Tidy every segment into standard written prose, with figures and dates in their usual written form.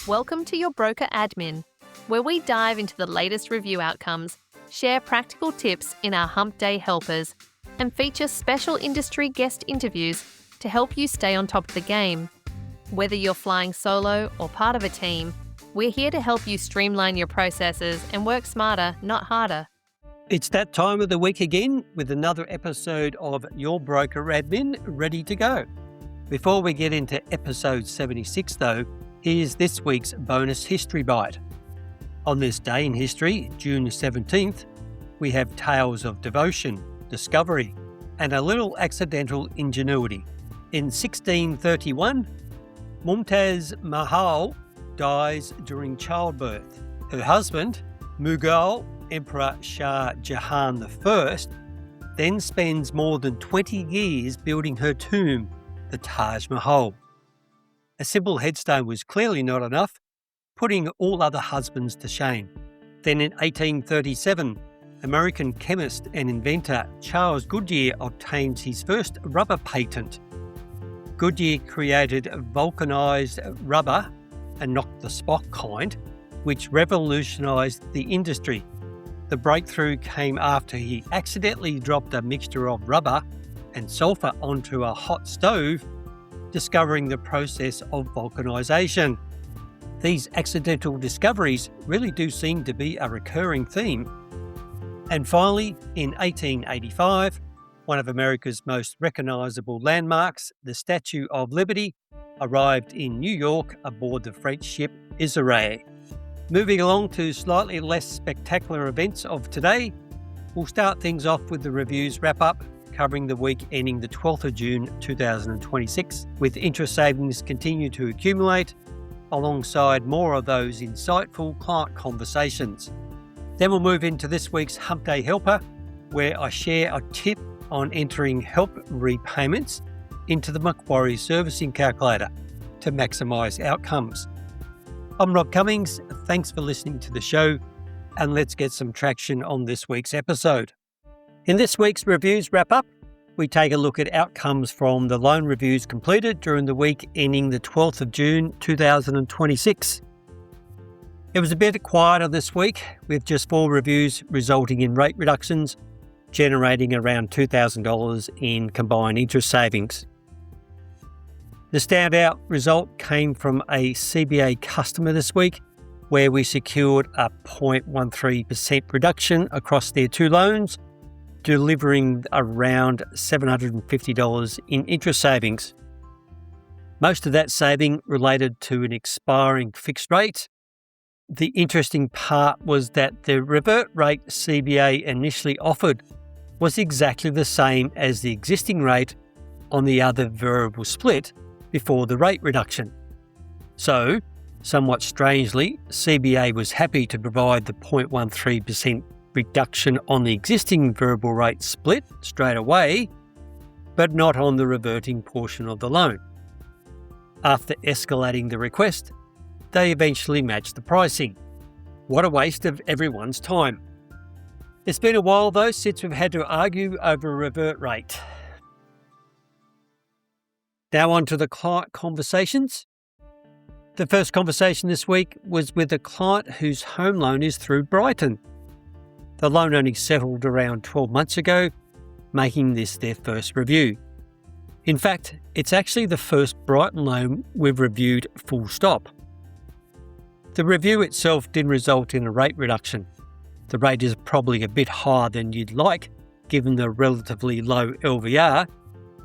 Welcome to your broker admin, where we dive into the latest review outcomes, share practical tips in our Humpday helpers, and feature special industry guest interviews to help you stay on top of the game. Whether you're flying solo or part of a team, we're here to help you streamline your processes and work smarter, not harder. It's that time of the week again with another episode of Your Broker Admin ready to go. Before we get into episode 76 though, here's this week's bonus history bite. On this day in history, June 17th, we have tales of devotion, discovery, and a little accidental ingenuity. In 1631, Mumtaz Mahal dies during childbirth. Her husband, Mughal Emperor Shah Jahan I, then spends more than 20 years building her tomb, the Taj Mahal. A simple headstone was clearly not enough, putting all other husbands to shame. Then in 1837, American chemist and inventor Charles Goodyear obtains his first rubber patent. Goodyear created vulcanized rubber, a knock-the-spot kind, which revolutionized the industry. The breakthrough came after he accidentally dropped a mixture of rubber and sulfur onto a hot stove, discovering the process of vulcanization. These accidental discoveries really do seem to be a recurring theme. And finally, in 1885, one of America's most recognisable landmarks, the Statue of Liberty, arrived in New York aboard the freight ship Israel. Moving along to slightly less spectacular events of today, we'll start things off with the reviews wrap-up, covering the week ending the 12th of June 2026, with interest savings continue to accumulate, alongside more of those insightful client conversations. Then we'll move into this week's Humpday Helper, where I share a tip on entering help repayments into the Macquarie servicing calculator to maximise outcomes. I'm Rob Cummings, thanks for listening to the show, and let's get some traction on this week's episode. In this week's reviews wrap-up, we take a look at outcomes from the loan reviews completed during the week ending the 12th of June 2026. It was a bit quieter this week, with just 4 reviews resulting in rate reductions, generating around $2,000 in combined interest savings. The standout result came from a CBA customer this week, where we secured a 0.13% reduction across their 2 loans, delivering around $750 in interest savings. Most of that saving related to an expiring fixed rate. The interesting part was that the revert rate CBA initially offered was exactly the same as the existing rate on the other variable split before the rate reduction. So, somewhat strangely, CBA was happy to provide the 0.13% reduction on the existing variable rate split straight away, but not on the reverting portion of the loan. After escalating the request, they eventually matched the pricing. What a waste of everyone's time. It's been a while though since we've had to argue over a revert rate. Now on to the client conversations. The first conversation this week was with a client whose home loan is through Brighton. The loan only settled around 12 months ago, making this their first review. In fact, it's actually the first Brighton loan we've reviewed full stop. The review itself didn't result in a rate reduction. The rate is probably a bit higher than you'd like, given the relatively low LVR,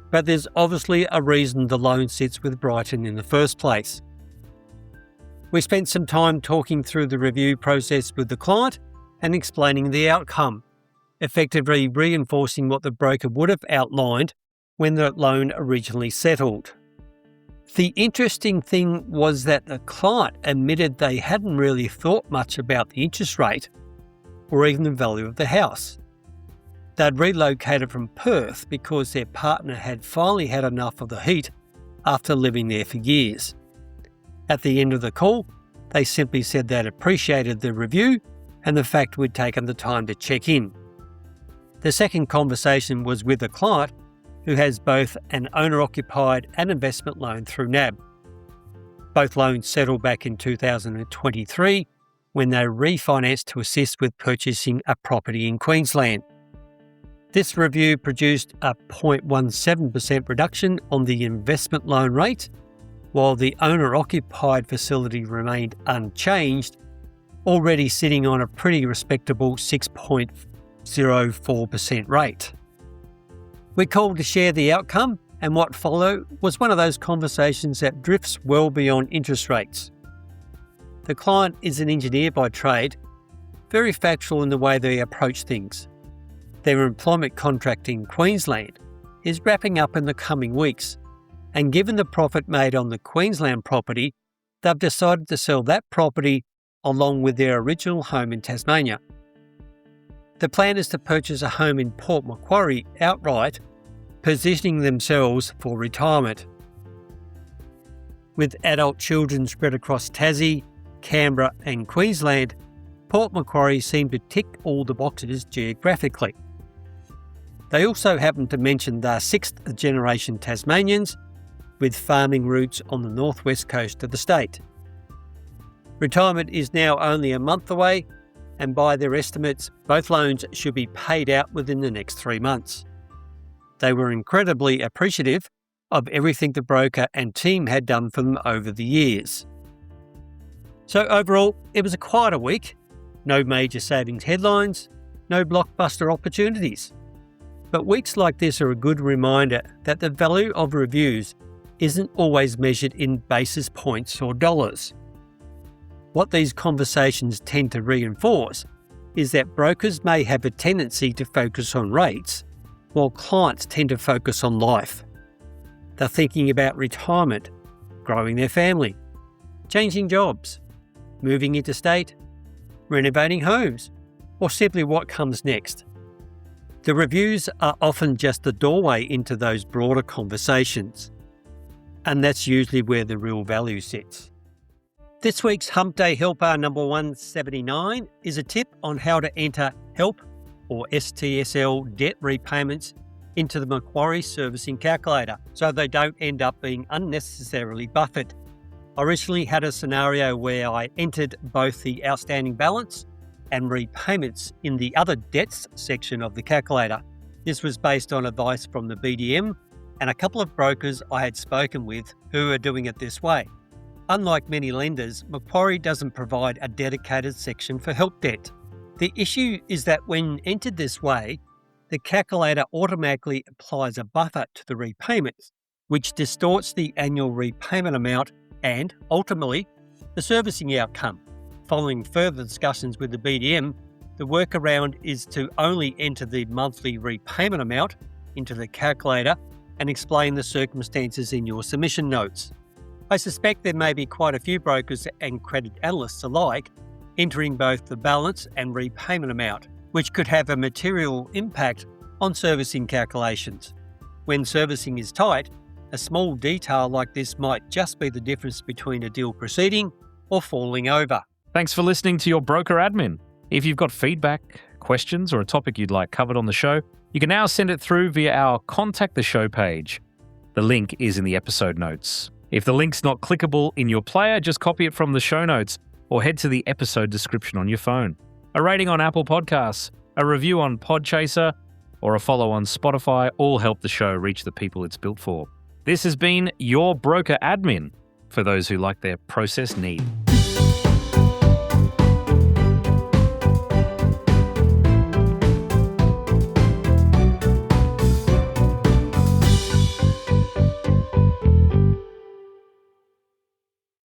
but there's obviously a reason the loan sits with Brighton in the first place. We spent some time talking through the review process with the client and explaining the outcome, effectively reinforcing what the broker would have outlined when the loan originally settled. The interesting thing was that the client admitted they hadn't really thought much about the interest rate or even the value of the house. They'd relocated from Perth because their partner had finally had enough of the heat after living there for years. At the end of the call, they simply said they'd appreciated the review and the fact we'd taken the time to check in. The second conversation was with a client who has both an owner-occupied and investment loan through NAB. Both loans settled back in 2023 when they refinanced to assist with purchasing a property in Queensland. This review produced a 0.17% reduction on the investment loan rate, while the owner-occupied facility remained unchanged, already sitting on a pretty respectable 6.04% rate. We called to share the outcome, and what followed was one of those conversations that drifts well beyond interest rates. The client is an engineer by trade, very factual in the way they approach things. Their employment contract in Queensland is wrapping up in the coming weeks, and given the profit made on the Queensland property, they've decided to sell that property along with their original home in Tasmania. The plan is to purchase a home in Port Macquarie outright, positioning themselves for retirement. With adult children spread across Tassie, Canberra and Queensland, Port Macquarie seemed to tick all the boxes geographically. They also happened to mention they're sixth generation Tasmanians with farming roots on the northwest coast of the state. Retirement is now only a month away, and by their estimates, both loans should be paid out within the next 3 months. They were incredibly appreciative of everything the broker and team had done for them over the years. So overall, it was a quieter week. No major savings headlines, no blockbuster opportunities. But weeks like this are a good reminder that the value of reviews isn't always measured in basis points or dollars. What these conversations tend to reinforce is that brokers may have a tendency to focus on rates, while clients tend to focus on life. They're thinking about retirement, growing their family, changing jobs, moving interstate, renovating homes, or simply what comes next. The reviews are often just the doorway into those broader conversations, and that's usually where the real value sits. This week's Humpday Helper number 179 is a tip on how to enter HELP or STSL debt repayments into the Macquarie servicing calculator so they don't end up being unnecessarily buffered. I recently had a scenario where I entered both the outstanding balance and repayments in the other debts section of the calculator. This was based on advice from the BDM and a couple of brokers I had spoken with who are doing it this way. Unlike many lenders, Macquarie doesn't provide a dedicated section for help debt. The issue is that when entered this way, the calculator automatically applies a buffer to the repayments, which distorts the annual repayment amount and, ultimately, the servicing outcome. Following further discussions with the BDM, the workaround is to only enter the monthly repayment amount into the calculator and explain the circumstances in your submission notes. I suspect there may be quite a few brokers and credit analysts alike entering both the balance and repayment amount, which could have a material impact on servicing calculations. When servicing is tight, a small detail like this might just be the difference between a deal proceeding or falling over. Thanks for listening to your broker admin. If you've got feedback, questions, or a topic you'd like covered on the show, you can now send it through via our Contact the Show page. The link is in the episode notes. If the link's not clickable in your player, just copy it from the show notes or head to the episode description on your phone. A rating on Apple Podcasts, a review on Podchaser, or a follow on Spotify all help the show reach the people it's built for. This has been your broker admin for those who like their process neat.